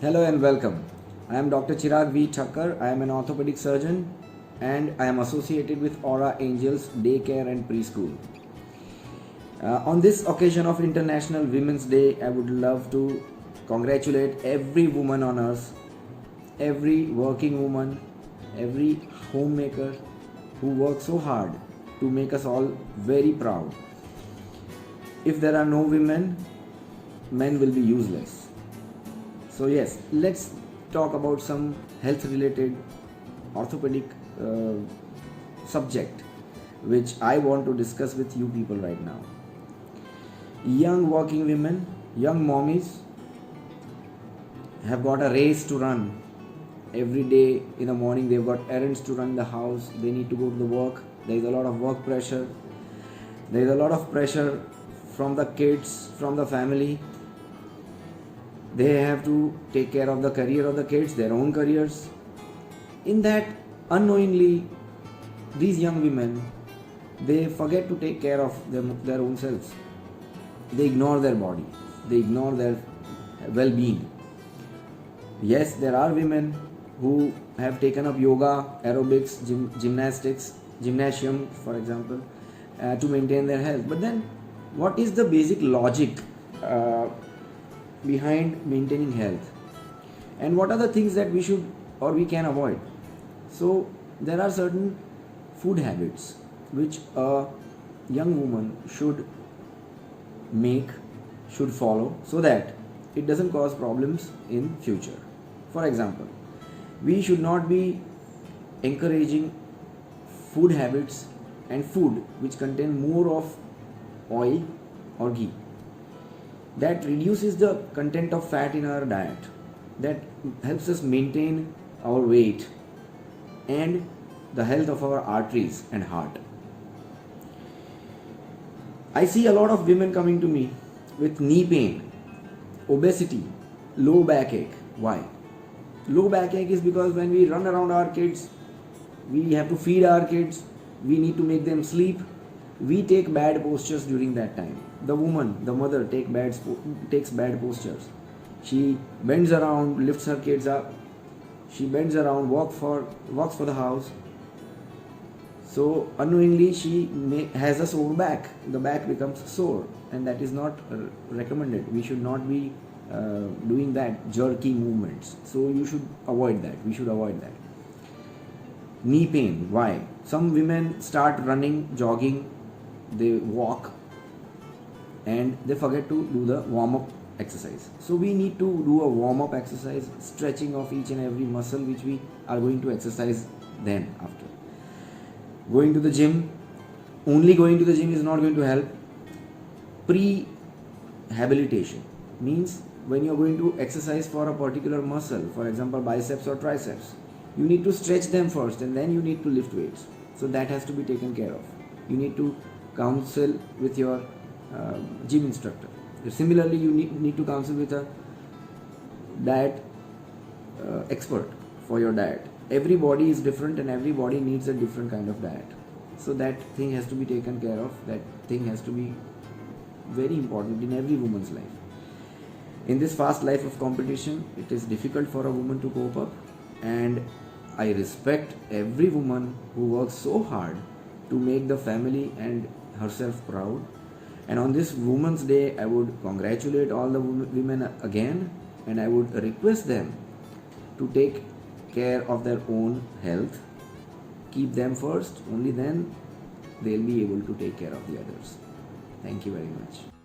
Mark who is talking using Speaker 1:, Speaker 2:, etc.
Speaker 1: Hello and welcome. I am Dr. Chirag V. Thakkar. I am an orthopedic surgeon and I am associated with Aura Angels Daycare and Preschool. On this occasion of International Women's Day, I would love to congratulate every woman on earth, every working woman, every homemaker who works so hard to make us all very proud. If there are no women, men will be useless. So yes, let's talk about some health related orthopedic subject which I want to discuss with you people right now. Young working women, young mommies have got a race to run. Every day in the morning they've got errands to run the house, they need to go to the work, there is a lot of work pressure, there is a lot of pressure from the kids, from the family. They have to take care of the career of the kids, their own careers. In that, unknowingly, these young women, they forget to take care of their own selves. They ignore their body, they ignore their well-being. Yes, there are women who have taken up yoga, aerobics, gymnastics, gymnasium, for example, to maintain their health. But then, what is the basic logic behind maintaining health, and what are the things that we should or we can avoid? So there are certain food habits which a young woman should follow so that it doesn't cause problems in future. For example, we should not be encouraging food habits and food which contain more of oil or ghee. That reduces the content of fat in our diet, that helps us maintain our weight and the health of our arteries and heart. I see a lot of women coming to me with knee pain, obesity, low backache. Why? Low backache is because when we run around our kids, we have to feed our kids, we need to make them sleep, we take bad postures during that time. The woman, the mother takes bad postures. She bends around, lifts her kids up, she bends around, walks for the house. So unknowingly she has a sore back. The back becomes sore, and that is not recommended. We should not be doing that jerky movements. So you should avoid that. We should avoid that. Knee pain. Why? Some women start running, jogging, they walk, and they forget to do the warm-up exercise. So we need to do a warm-up exercise, stretching of each and every muscle which we are going to exercise then after. Going to the gym, only going to the gym is not going to help. Pre-habilitation means when you are going to exercise for a particular muscle, for example biceps or triceps, you need to stretch them first and then you need to lift weights. So that has to be taken care of. You need to counsel with your gym instructor. Similarly, you need to counsel with a diet expert for your diet. Every body is different and every body needs a different kind of diet. So that thing has to be taken care of. That thing has to be very important in every woman's life. In this fast life of competition, it is difficult for a woman to cope up, and I respect every woman who works so hard to make the family and herself proud. And on this Women's Day, I would congratulate all the women again, and I would request them to take care of their own health, keep them first, only then they'll be able to take care of the others. Thank you very much.